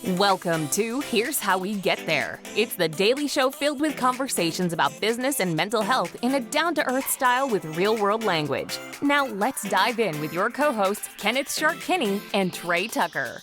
Welcome to Here's How We Get There. It's the daily show filled with conversations about business and mental health in a down-to-earth style with real-world language. Now let's dive in with your co-hosts, Kenneth Shark Kinney and Trey Tucker.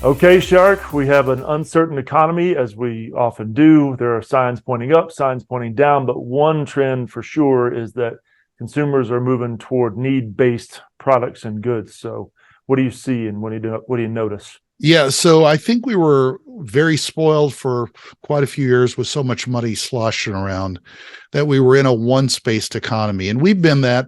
Okay, Shark, we have an uncertain economy, as we often do. There are signs pointing up, signs pointing down, but one trend for sure is that consumers are moving toward need-based products and goods. So what do you see and what do you notice? Yeah, so I think we were very spoiled for quite a few years with so much money sloshing around that we were in a one-spaced economy. And we've been that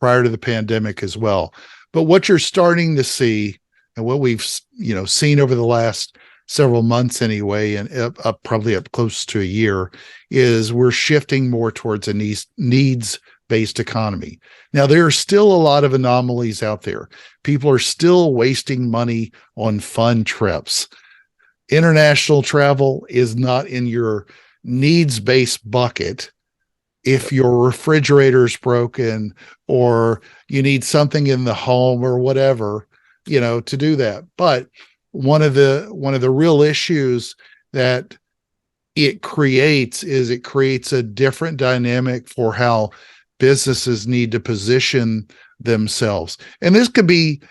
prior to the pandemic as well. But what you're starting to see, and what we've seen over the last several months anyway, and probably up close to a year, is we're shifting more towards a needs-based economy. Now, there are still a lot of anomalies out there. People are still wasting money on fun trips. International travel is not in your needs-based bucket. If your refrigerator's broken or you need something in the home or whatever, to do that. But one of the real issues that it creates a different dynamic for how businesses need to position themselves. And this could be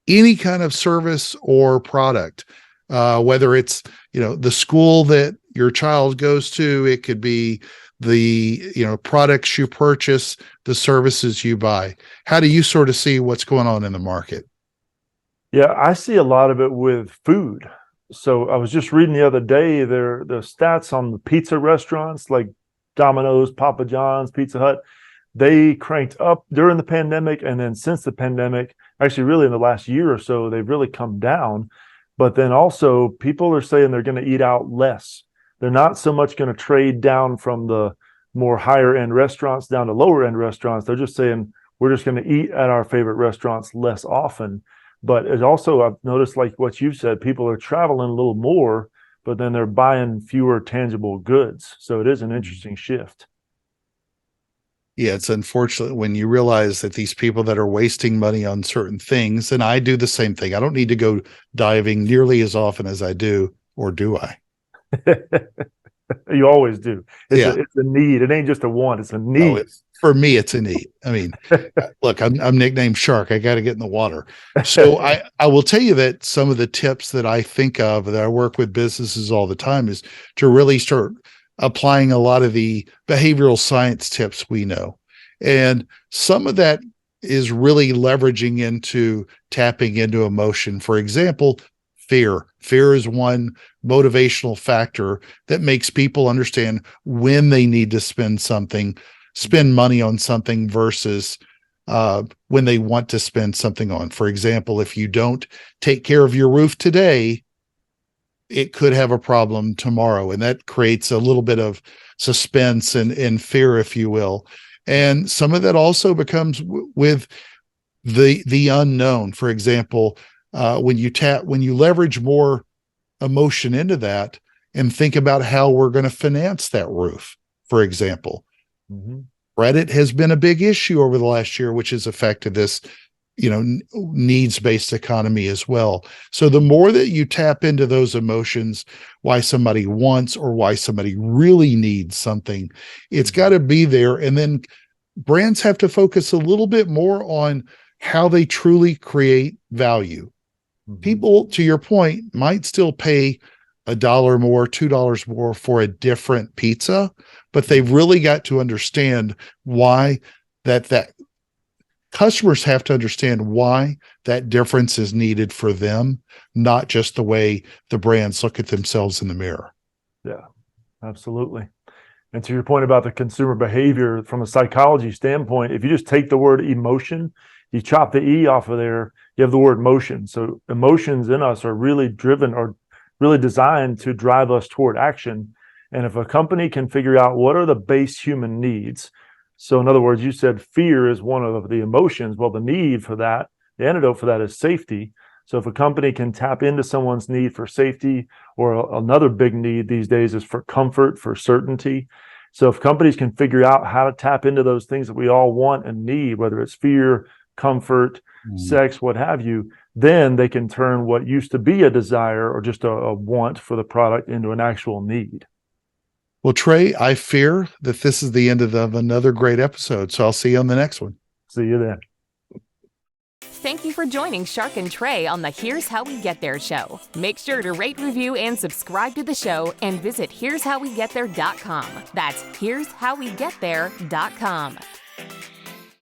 any kind of service or product, whether it's, the school that your child goes to, it could be the, products you purchase, the services you buy. How do you sort of see what's going on in the market? Yeah, I see a lot of it with food. So I was just reading the other day, the stats on the pizza restaurants like Domino's, Papa John's, Pizza Hut. They cranked up during the pandemic, and then since the pandemic, actually really in the last year or so, they've really come down. But then also people are saying they're going to eat out less. They're not so much going to trade down from the more higher end restaurants down to lower end restaurants. They're just saying we're just going to eat at our favorite restaurants less often. But it's also, I've noticed, like what you said, people are traveling a little more, but then they're buying fewer tangible goods. So it is an interesting shift. Yeah, it's unfortunate when you realize that these people that are wasting money on certain things, and I do the same thing. I don't need to go diving nearly as often as I do, or do I? You always do. It's a need. It ain't just a want, it's a need. For me, it's a need. I mean, look, I'm nicknamed Shark. I got to get in the water. So I will tell you that some of the tips that I think of that I work with businesses all the time is to really start applying a lot of the behavioral science tips we know. And some of that is really leveraging into tapping into emotion. For example, fear. Fear is one motivational factor that makes people understand when they need to spend money on something versus when they want to spend something on. For example, if you don't take care of your roof today, it could have a problem tomorrow. And that creates a little bit of suspense and fear, if you will. And some of that also becomes with the unknown. For example, when you leverage more emotion into that and think about how we're going to finance that roof, for example. Mm-hmm. Credit has been a big issue over the last year, which has affected this, needs-based economy as well. So the more that you tap into those emotions, why somebody wants or why somebody really needs something, it's got to be there. And then brands have to focus a little bit more on how they truly create value. Mm-hmm. People, to your point, might still pay $1 more, $2 more for a different pizza, but they've really got to understand why that customers have to understand why that difference is needed for them, not just the way the brands look at themselves in the mirror. Yeah, absolutely. And to your point about the consumer behavior from a psychology standpoint, if you just take the word emotion, you chop the E off of there, you have the word motion. So emotions in us are really driven or really designed to drive us toward action. And if a company can figure out what are the base human needs, so in other words, you said fear is one of the emotions. Well, the need for that, the antidote for that is safety. So if a company can tap into someone's need for safety, or another big need these days is for comfort, for certainty. So if companies can figure out how to tap into those things that we all want and need, whether it's fear, comfort, sex, what have you, then they can turn what used to be a desire or just a want for the product into an actual need. Well, Trey, I fear that this is the end of another great episode. So I'll see you on the next one. See you then. Thank you for joining Shark and Trey on the Here's How We Get There show. Make sure to rate, review, and subscribe to the show and visit here'showwegetthere.com. That's here'showwegetthere.com.